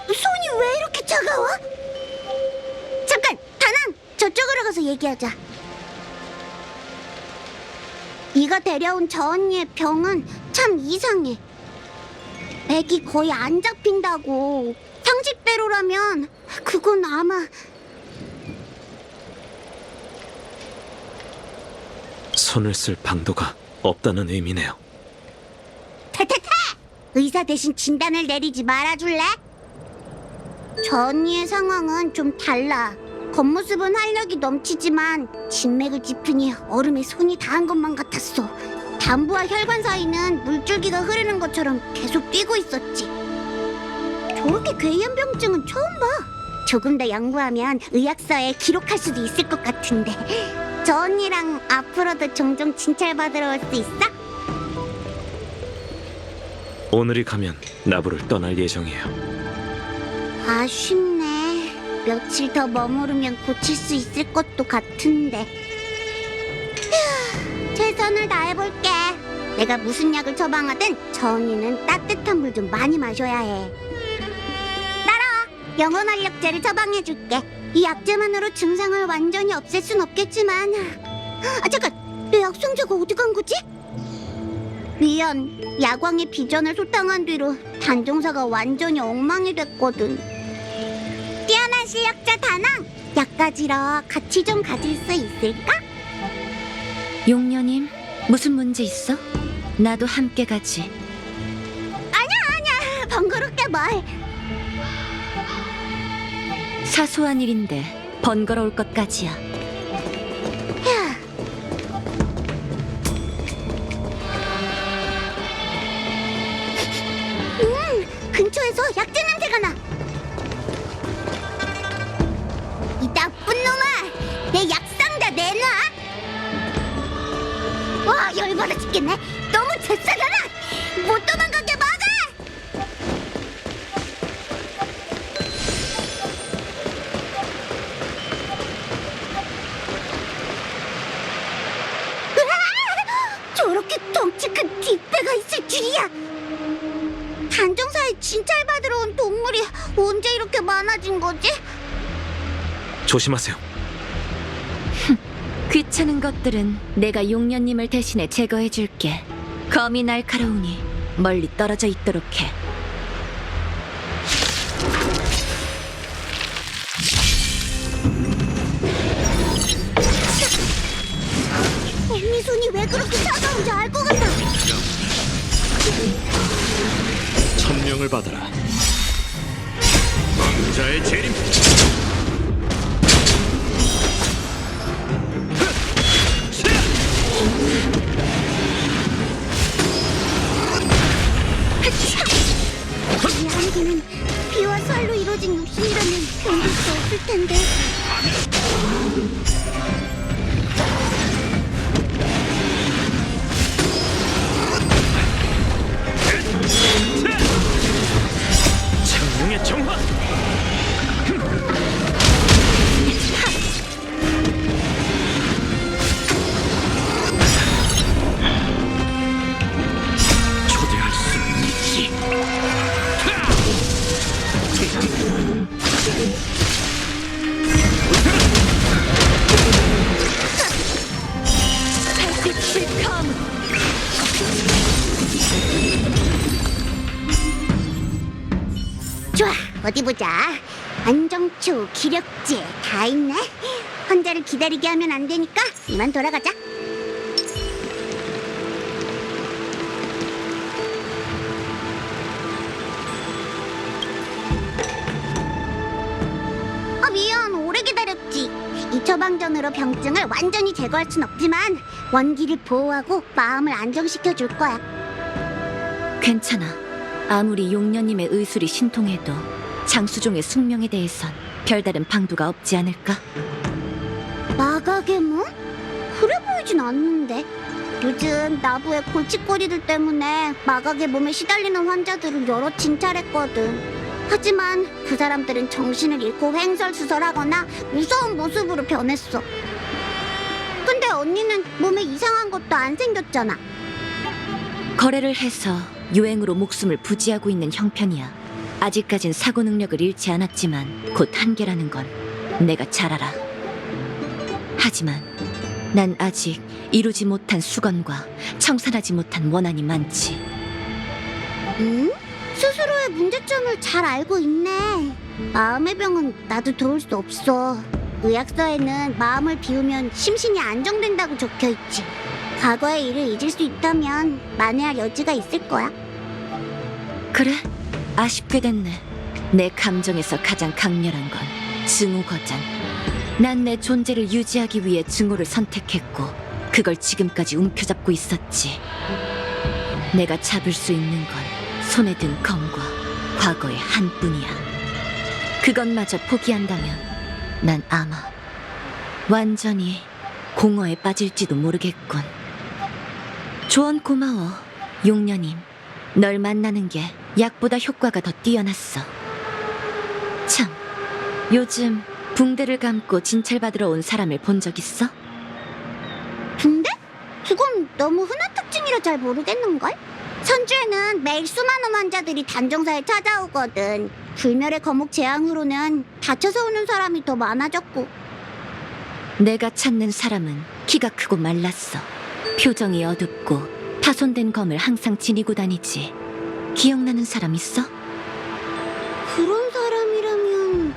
손이 왜 이렇게 차가워? 잠깐! 다낭! 저쪽으로 가서 얘기하자. 네가 데려온 저 언니의 병은 참 이상해. 맥이 거의 안 잡힌다고. 상식대로라면 그건 아마... 손을 쓸 방도가 없다는 의미네요. 타타타! 의사 대신 진단을 내리지 말아줄래? 저 언니의 상황은 좀 달라. 겉모습은 활력이 넘치지만 진맥을 짚으니 얼음에 손이 닿은 것만 같았어. 담부와 혈관 사이는 물줄기가 흐르는 것처럼 계속 뛰고 있었지. 저렇게 괴이한 병증은 처음 봐. 조금 더 연구하면 의학서에 기록할 수도 있을 것 같은데. 저 언니랑 앞으로도 종종 진찰받으러 올 수 있어? 오늘이 가면 나부를 떠날 예정이에요. 아쉽네. 며칠 더 머무르면 고칠 수 있을 것도 같은데. 휴, 최선을 다해볼게. 내가 무슨 약을 처방하든 저 언니는 따뜻한 물 좀 많이 마셔야 해. 따라와. 영혼활력제를 처방해줄게. 이 약제만으로 증상을 완전히 없앨 순 없겠지만. 아 잠깐, 내 약상자가 어디 간 거지? 미안. 야광의 비전을 소탕한 뒤로 단종사가 완전히 엉망이 됐거든. 뛰어난 실력자 다낭, 약 가지러 같이 좀 가질 수 있을까? 용녀님, 무슨 문제 있어? 나도 함께 가지. 아니야, 번거롭게 뭘. 사소한 일인데 번거로울 것까지야. 근처에서 약재 냄새가 나. 이 나쁜 놈아, 내 약상자 내놔. 와, 열받아 죽겠네. 너무 잽싸잖아. 못 도망가게 막아. 으아! 저렇게 덩치 큰 뒷배가 있을 줄이야. 단종사에 진찰받으러 온 동물이 언제 이렇게 많아진 거지? 조심하세요. 귀찮은 것들은 내가 용녀님을 대신해 제거해줄게. 검이 날카로우니 멀리 떨어져 있도록 해. 언니 손이 왜 그렇게 차가운지 알 것 같아. 천명을 받아라. 왕자의 재림. 이 안개는 비와 살로 이루어진 육신이라면 견딜 수 없을 텐데. 창룡의 정화. 초대할 수는 있지. 좋아, 어디 보자. 안정초, 기력제 다 있네. 환자를 기다리게 하면 안 되니까 이만 돌아가자. 미안, 오래 기다렸지. 이 처방전으로 병증을 완전히 제거할 순 없지만 원기를 보호하고 마음을 안정시켜 줄 거야. 괜찮아. 아무리 용녀님의 의술이 신통해도 장수종의 숙명에 대해선 별다른 방도가 없지 않을까? 마가괴물? 그래 보이진 않는데. 요즘 나부의 골칫거리들 때문에 마각의 몸에 시달리는 환자들을 여러 진찰했거든. 하지만 그 사람들은 정신을 잃고 횡설수설하거나 무서운 모습으로 변했어. 근데 언니는 몸에 이상한 것도 안 생겼잖아. 거래를 해서 유행으로 목숨을 부지하고 있는 형편이야. 아직까진 사고 능력을 잃지 않았지만 곧 한계라는 건 내가 잘 알아. 하지만 난 아직 이루지 못한 수건과 청산하지 못한 원한이 많지. 응? 스스로의 문제점을 잘 알고 있네. 마음의 병은 나도 도울 수 없어. 의학서에는 마음을 비우면 심신이 안정된다고 적혀있지. 과거의 일을 잊을 수 있다면 만회할 여지가 있을 거야. 그래? 아쉽게 됐네. 내 감정에서 가장 강렬한 건 증오거든. 난 내 존재를 유지하기 위해 증오를 선택했고 그걸 지금까지 움켜잡고 있었지. 내가 잡을 수 있는 건 손에 든 검과 과거의 한뿐이야. 그것마저 포기한다면 난 아마 완전히 공허에 빠질지도 모르겠군. 조언 고마워, 용녀님. 널 만나는 게 약보다 효과가 더 뛰어났어. 참, 요즘 붕대를 감고 진찰받으러 온 사람을 본 적 있어? 붕대? 그건 너무 흔한 특징이라 잘 모르겠는걸? 선주에는 매일 수많은 환자들이 단정사에 찾아오거든. 불멸의 거목 재앙으로는 다쳐서 오는 사람이 더 많아졌고. 내가 찾는 사람은 키가 크고 말랐어. 표정이 어둡고 파손된 검을 항상 지니고 다니지. 기억나는 사람 있어? 그런 사람이라면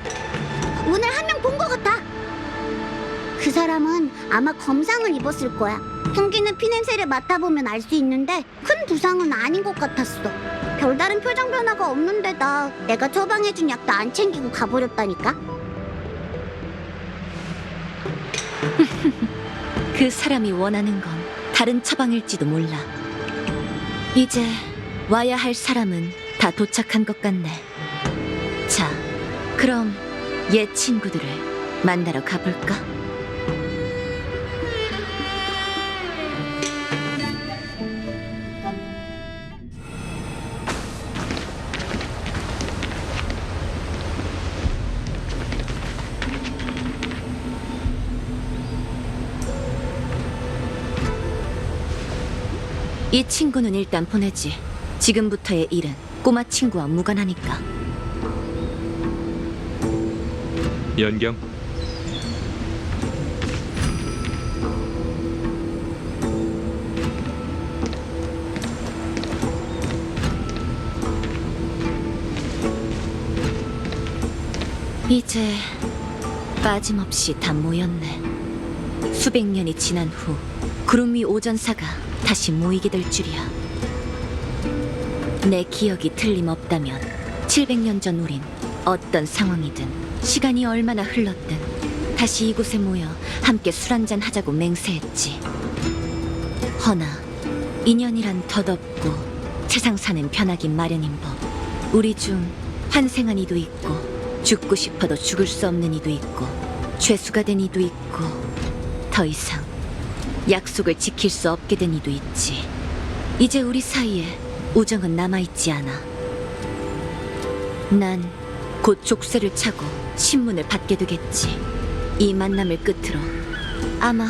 오늘 한 명 본 것 같아. 그 사람은 아마 검상을 입었을 거야. 풍기는 피냄새를 맡아보면 알 수 있는데 큰 부상은 아닌 것 같았어. 별다른 표정 변화가 없는데다 내가 처방해준 약도 안 챙기고 가버렸다니까. 그 사람이 원하는 건 다른 처방일지도 몰라. 이제 와야 할 사람은 다 도착한 것 같네. 자, 그럼 옛 친구들을 만나러 가볼까? 이 친구는 일단 보내지. 지금부터의 일은 꼬마 친구와 무관하니까. 연경, 이제 빠짐없이 다 모였네. 수백 년이 지난 후 구름 위 오전사가 다시 모이게 될 줄이야. 내 기억이 틀림없다면 700년 전 우린 어떤 상황이든 시간이 얼마나 흘렀든 다시 이곳에 모여 함께 술 한잔 하자고 맹세했지. 허나 인연이란 덧없고 세상 사는 변하긴 마련인 법. 우리 중 환생한 이도 있고 죽고 싶어도 죽을 수 없는 이도 있고 죄수가 된 이도 있고 더 이상 약속을 지킬 수 없게 된 이도 있지. 이제 우리 사이에 우정은 남아있지 않아. 난 곧 족쇄를 차고 신문을 받게 되겠지. 이 만남을 끝으로 아마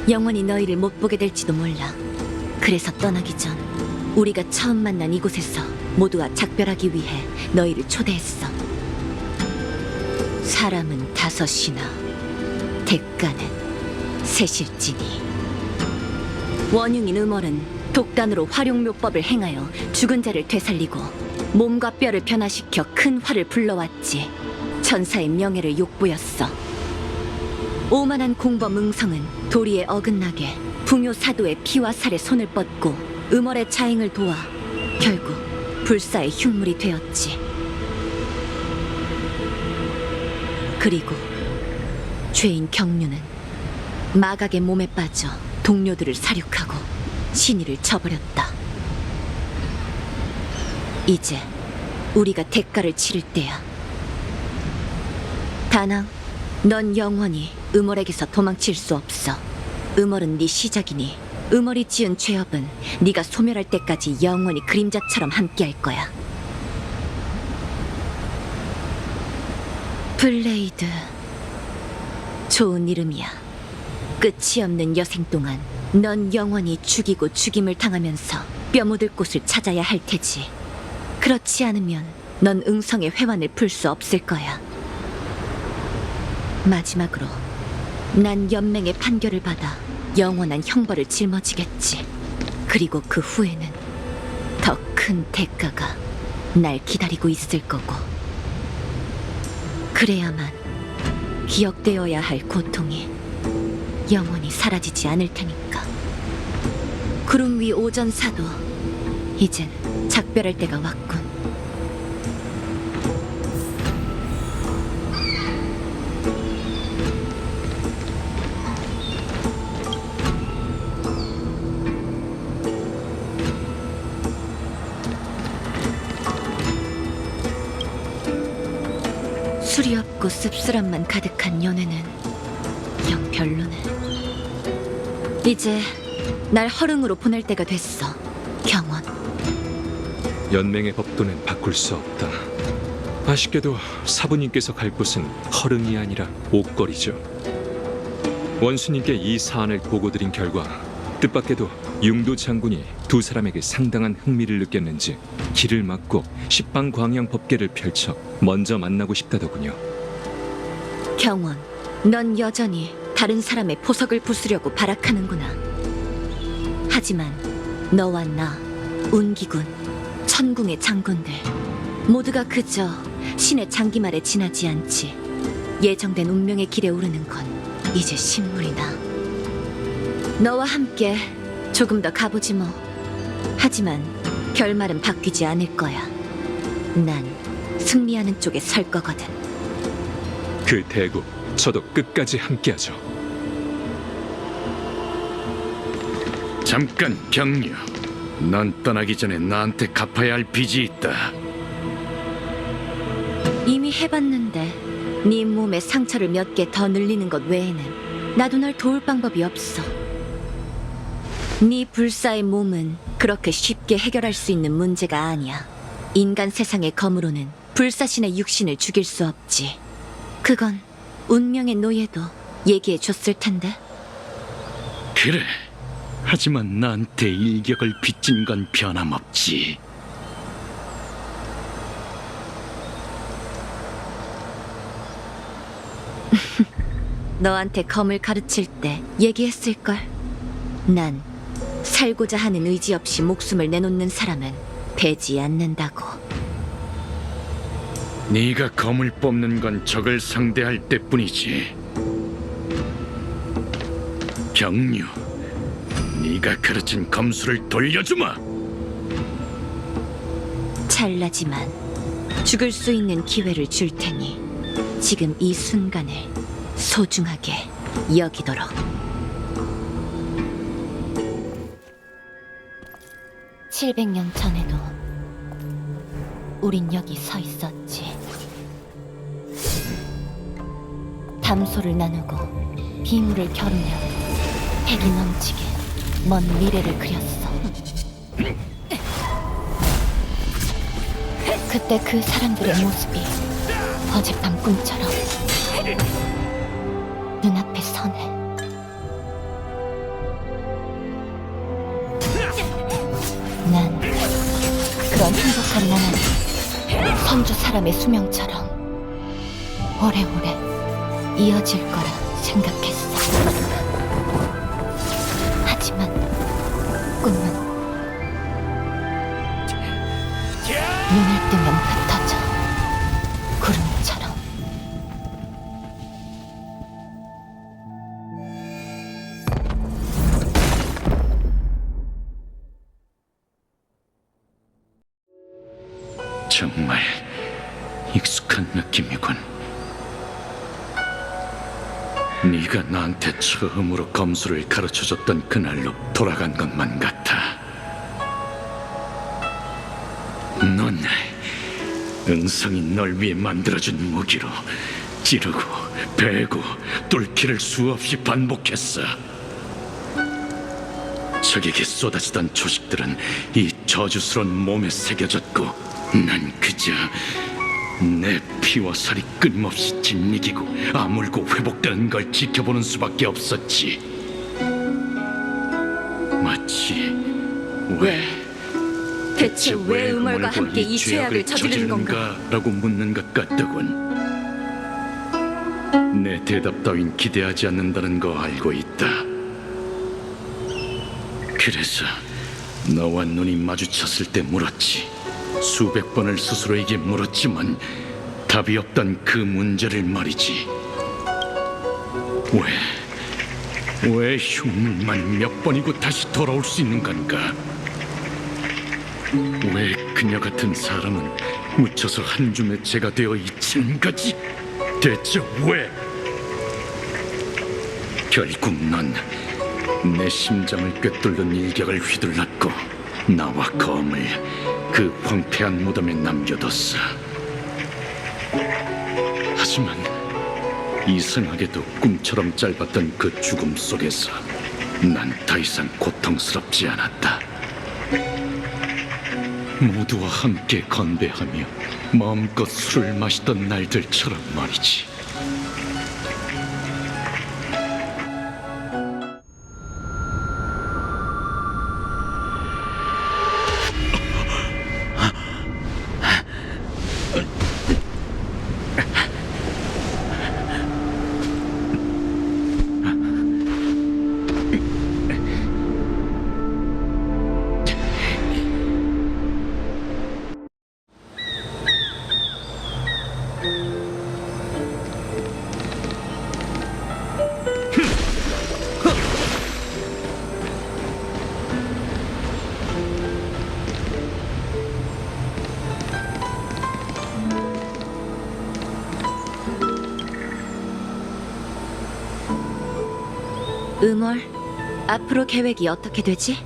영원히 너희를 못 보게 될지도 몰라. 그래서 떠나기 전 우리가 처음 만난 이곳에서 모두와 작별하기 위해 너희를 초대했어. 사람은 5이나 대가는 셋일지니. 원흉인 음월은 독단으로 활용묘법을 행하여 죽은 자를 되살리고 몸과 뼈를 변화시켜 큰 화를 불러왔지. 천사의 명예를 욕보였어. 오만한 공범 응성은 도리에 어긋나게 부묘 사도의 피와 살에 손을 뻗고 음월의 자행을 도와 결국 불사의 흉물이 되었지. 그리고 죄인 경륜은 마각의 몸에 빠져 동료들을 사륙하고 신의를 쳐버렸다. 이제 우리가 대가를 치를 때야. 다낭, 넌 영원히 음월에게서 도망칠 수 없어. 음월은 네 시작이니 음월이 지은 죄업은 네가 소멸할 때까지 영원히 그림자처럼 함께할 거야. 블레이드, 좋은 이름이야. 끝이 없는 여생 동안 넌 영원히 죽이고 죽임을 당하면서 뼈 묻을 곳을 찾아야 할 테지. 그렇지 않으면 넌 응성의 회환을 풀 수 없을 거야. 마지막으로 난 연맹의 판결을 받아 영원한 형벌을 짊어지겠지. 그리고 그 후에는 더 큰 대가가 날 기다리고 있을 거고. 그래야만 기억되어야 할 고통이 영원히 사라지지 않을 테니까. 구름 위 오전사도 이젠 작별할 때가 왔군. 뿌리 없고 씁쓸함만 가득한 연애는 영 별로네. 이제 날 허릉으로 보낼 때가 됐어, 경원. 연맹의 법도는 바꿀 수 없다. 아쉽게도 사부님께서 갈 곳은 허릉이 아니라 옥거리죠. 원수님께 이 사안을 보고드린 결과 뜻밖에도 융도 장군이 두 사람에게 상당한 흥미를 느꼈는지 길을 막고 십방광양 법계를 펼쳐 먼저 만나고 싶다더군요. 경원, 넌 여전히 다른 사람의 보석을 부수려고 발악하는구나. 하지만 너와 나, 운기군, 천궁의 장군들 모두가 그저 신의 장기말에 지나지 않지. 예정된 운명의 길에 오르는 건 이제 신물이다. 너와 함께 조금 더 가보지 뭐. 하지만 결말은 바뀌지 않을 거야. 난 승리하는 쪽에 설 거거든. 그 대국 저도 끝까지 함께하죠. 잠깐 경류. 넌 떠나기 전에 나한테 갚아야 할 빚이 있다. 이미 해봤는데 네 몸에 상처를 몇 개 더 늘리는 것 외에는 나도 널 도울 방법이 없어. 네 불사의 몸은 그렇게 쉽게 해결할 수 있는 문제가 아니야. 인간 세상의 검으로는 불사신의 육신을 죽일 수 없지. 그건 운명의 노예도 얘기해 줬을 텐데. 그래. 하지만 나한테 일격을 빚진 건 변함없지. 너한테 검을 가르칠 때 얘기했을걸. 난 살고자 하는 의지 없이 목숨을 내놓는 사람은 되지 않는다고. 네가 검을 뽑는 건 적을 상대할 때뿐이지. 경류, 네가 가르친 검수를 돌려주마. 찰나지만 죽을 수 있는 기회를 줄 테니 지금 이 순간을 소중하게 여기도록. 700년 전에도 우린 여기 서 있었지. 담소를 나누고 비물을 겨루며 패기 넘치게 먼 미래를 그렸어. 그때 그 사람들의 모습이 어젯밤 꿈처럼 눈앞에 서네. 난 그런 행복한 나날이 선조 사람의 수명처럼 오래오래 이어질 거라 생각했어. 하지만 꿈은 눈을 뜨면 흩어져 구름처럼. 정말 익숙한 느낌이군. 네가 나한테 처음으로 검수를 가르쳐줬던 그날로 돌아간 것만 같아. 넌 응성이 널 위해 만들어준 무기로 찌르고 베고 뚫기를 수없이 반복했어. 적에게 쏟아지던 조식들은 이 저주스러운 몸에 새겨졌고 난 그저 내 피와 살이 끊임없이 짓이기고 아물고 회복되는 걸 지켜보는 수밖에 없었지. 마치 대체 왜 음월과 함께 이 죄악을 저지르는 건가? 라고 묻는 것 같더군. 내 대답 따윈 기대하지 않는다는 거 알고 있다. 그래서 너와 눈이 마주쳤을 때 물었지. 수백 번을 스스로에게 물었지만 답이 없던 그 문제를 말이지. 왜 흉물만 몇 번이고 다시 돌아올 수 있는 건가? 왜 그녀 같은 사람은 묻혀서 한 줌의 재가 되어 있는 거지? 대체 왜? 결국 넌 내 심장을 꿰뚫는 일격을 휘둘렀고 나와 검을 그 황폐한 무덤에 남겨뒀어. 하지만 이상하게도 꿈처럼 짧았던 그 죽음 속에서 난 더 이상 고통스럽지 않았다. 모두와 함께 건배하며 마음껏 술을 마시던 날들처럼 말이지. 응월, 앞으로 계획이 어떻게 되지?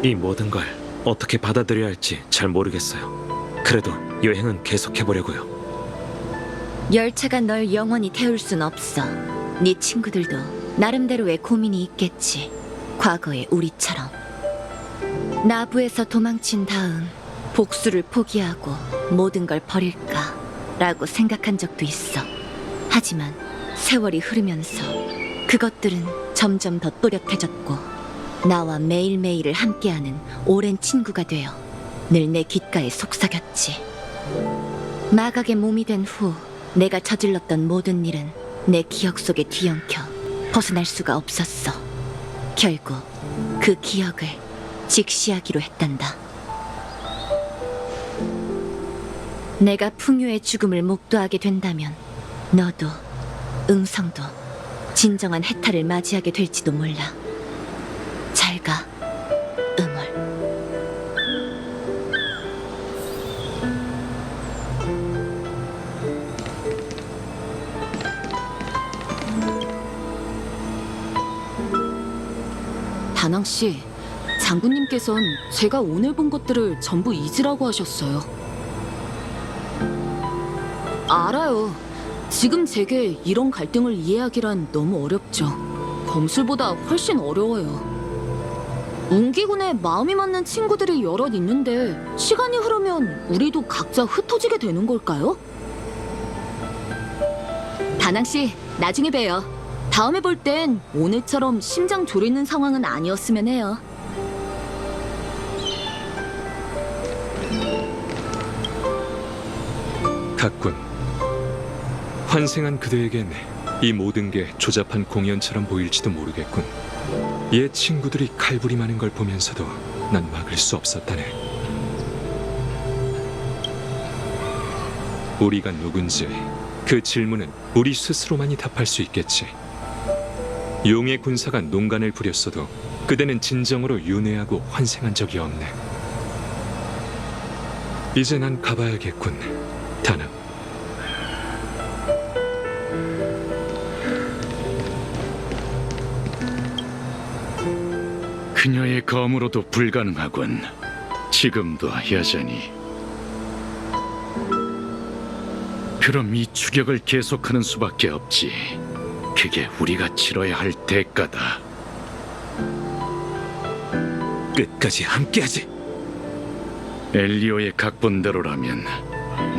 이 모든 걸 어떻게 받아들여야 할지 잘 모르겠어요. 그래도 여행은 계속해보려고요. 열차가 널 영원히 태울 순 없어. 네 친구들도 나름대로의 고민이 있겠지. 과거의 우리처럼. 나부에서 도망친 다음 복수를 포기하고 모든 걸 버릴까 라고 생각한 적도 있어. 하지만 세월이 흐르면서 그것들은 점점 더 또렷해졌고 나와 매일매일을 함께하는 오랜 친구가 되어 늘 내 귓가에 속삭였지. 마각의 몸이 된 후 내가 저질렀던 모든 일은 내 기억 속에 뒤엉켜 벗어날 수가 없었어. 결국 그 기억을 직시하기로 했단다. 내가 풍요의 죽음을 목도하게 된다면 너도 응성도 진정한 해탈을 맞이하게 될지도 몰라. 잘 가, 응월. 다낭 씨, 장군님께선 제가 오늘 본 것들을 전부 잊으라고 하셨어요. 알아요. 지금 제게 이런 갈등을 이해하기란 너무 어렵죠. 검술보다 훨씬 어려워요. 웅기군에 마음이 맞는 친구들이 여럿 있는데 시간이 흐르면 우리도 각자 흩어지게 되는 걸까요? 다낭 씨, 나중에 봬요. 다음에 볼 땐 오늘처럼 심장 졸이는 상황은 아니었으면 해요. 각군, 환생한 그대에겐 이 모든 게 조잡한 공연처럼 보일지도 모르겠군. 옛 친구들이 칼부림하는 걸 보면서도 난 막을 수 없었다네. 우리가 누군지 그 질문은 우리 스스로만이 답할 수 있겠지. 용의 군사가 농간을 부렸어도 그대는 진정으로 윤회하고 환생한 적이 없네. 이제 난 가봐야겠군, 다낭. 그녀의 검으로도 불가능하군. 지금도 여전히. 그럼 이 추격을 계속하는 수밖에 없지. 그게 우리가 치러야 할 대가다. 끝까지 함께하지. 엘리오의 각본대로라면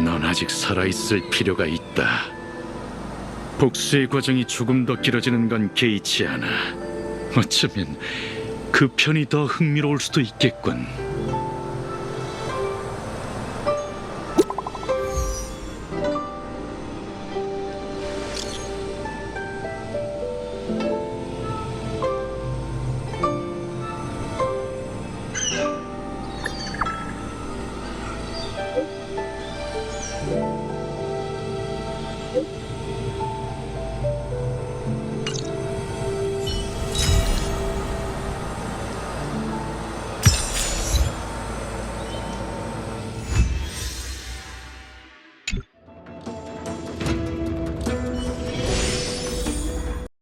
넌 아직 살아있을 필요가 있다. 복수의 과정이 조금 더 길어지는 건 개의치 않아. 어쩌면 그 편이 더 흥미로울 수도 있겠군.